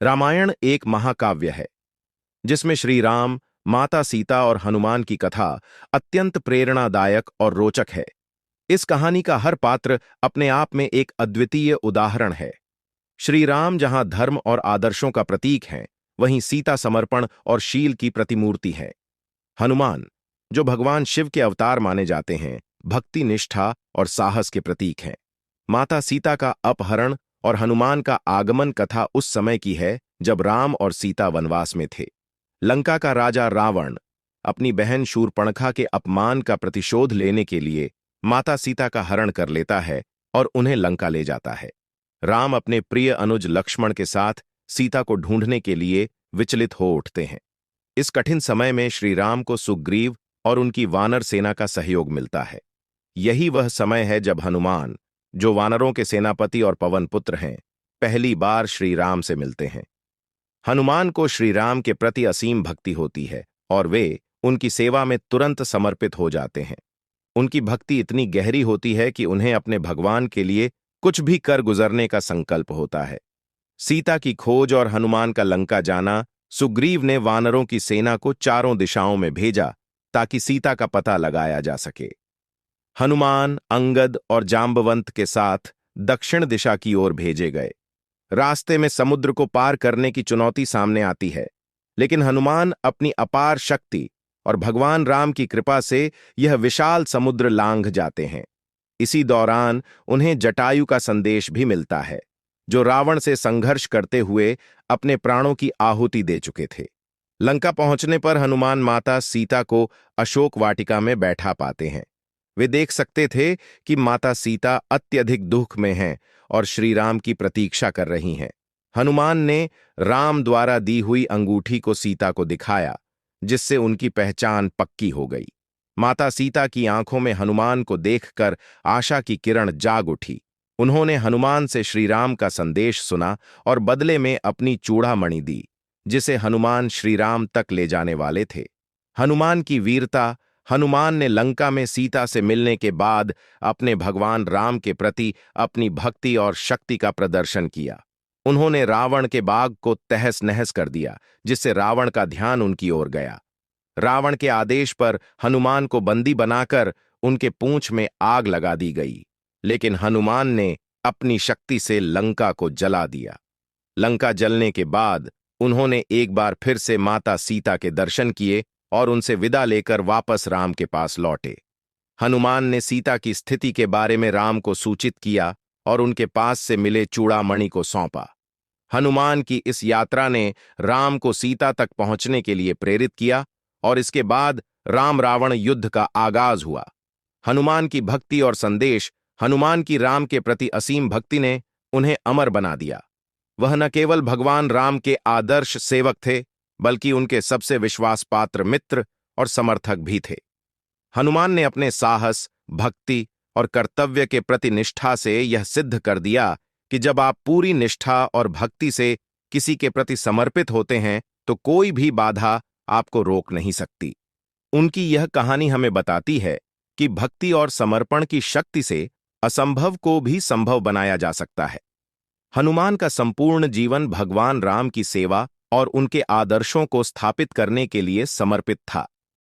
रामायण एक महाकाव्य है जिसमें श्री राम, माता सीता और हनुमान की कथा अत्यंत प्रेरणादायक और रोचक है। इस कहानी का हर पात्र अपने आप में एक अद्वितीय उदाहरण है। श्री राम जहां धर्म और आदर्शों का प्रतीक हैं, वहीं सीता समर्पण और शील की प्रतिमूर्ति है। हनुमान, जो भगवान शिव के अवतार माने जाते हैं, भक्ति, निष्ठा और साहस के प्रतीक हैं। माता सीता का अपहरण और हनुमान का आगमन कथा उस समय की है जब राम और सीता वनवास में थे। लंका का राजा रावण अपनी बहन शूर्पणखा के अपमान का प्रतिशोध लेने के लिए माता सीता का हरण कर लेता है और उन्हें लंका ले जाता है। राम अपने प्रिय अनुज लक्ष्मण के साथ सीता को ढूंढने के लिए विचलित हो उठते हैं। इस कठिन समय में श्री राम को सुग्रीव और उनकी वानर सेना का सहयोग मिलता है। यही वह समय है जब हनुमान, जो वानरों के सेनापति और पवन पुत्र हैं, पहली बार श्री राम से मिलते हैं। हनुमान को श्री राम के प्रति असीम भक्ति होती है और वे उनकी सेवा में तुरंत समर्पित हो जाते हैं। उनकी भक्ति इतनी गहरी होती है कि उन्हें अपने भगवान के लिए कुछ भी कर गुजरने का संकल्प होता है। सीता की खोज और हनुमान का लंका जाना, सुग्रीव ने वानरों की सेना को चारों दिशाओं में भेजा ताकि सीता का पता लगाया जा सके। हनुमान अंगद और जांबवंत के साथ दक्षिण दिशा की ओर भेजे गए। रास्ते में समुद्र को पार करने की चुनौती सामने आती है, लेकिन हनुमान अपनी अपार शक्ति और भगवान राम की कृपा से यह विशाल समुद्र लांघ जाते हैं। इसी दौरान उन्हें जटायु का संदेश भी मिलता है, जो रावण से संघर्ष करते हुए अपने प्राणों की आहुति दे चुके थे। लंका पहुंचने पर हनुमान माता सीता को अशोक वाटिका में बैठा पाते हैं। वे देख सकते थे कि माता सीता अत्यधिक दुख में हैं और श्री राम की प्रतीक्षा कर रही हैं। हनुमान ने राम द्वारा दी हुई अंगूठी को सीता को दिखाया, जिससे उनकी पहचान पक्की हो गई। माता सीता की आंखों में हनुमान को देखकर आशा की किरण जाग उठी। उन्होंने हनुमान से श्री राम का संदेश सुना और बदले में अपनी चूड़ामणि दी, जिसे हनुमान श्री राम तक ले जाने वाले थे। हनुमान की वीरता। हनुमान ने लंका में सीता से मिलने के बाद अपने भगवान राम के प्रति अपनी भक्ति और शक्ति का प्रदर्शन किया। उन्होंने रावण के बाग को तहस नहस कर दिया, जिससे रावण का ध्यान उनकी ओर गया। रावण के आदेश पर हनुमान को बंदी बनाकर उनके पूंछ में आग लगा दी गई, लेकिन हनुमान ने अपनी शक्ति से लंका को जला दिया। लंका जलने के बाद उन्होंने एक बार फिर से माता सीता के दर्शन किए और उनसे विदा लेकर वापस राम के पास लौटे। हनुमान ने सीता की स्थिति के बारे में राम को सूचित किया और उनके पास से मिले चूड़ामणि को सौंपा। हनुमान की इस यात्रा ने राम को सीता तक पहुंचने के लिए प्रेरित किया और इसके बाद राम रावण युद्ध का आगाज हुआ। हनुमान की भक्ति और संदेश, हनुमान की राम के प्रति असीम भक्ति ने उन्हें अमर बना दिया। वह न केवल भगवान राम के आदर्श सेवक थे, बल्कि उनके सबसे विश्वासपात्र मित्र और समर्थक भी थे। हनुमान ने अपने साहस, भक्ति और कर्तव्य के प्रति निष्ठा से यह सिद्ध कर दिया कि जब आप पूरी निष्ठा और भक्ति से किसी के प्रति समर्पित होते हैं, तो कोई भी बाधा आपको रोक नहीं सकती। उनकी यह कहानी हमें बताती है कि भक्ति और समर्पण की शक्ति से असंभव को भी संभव बनाया जा सकता है। हनुमान का संपूर्ण जीवन भगवान राम की सेवा और उनके आदर्शों को स्थापित करने के लिए समर्पित था।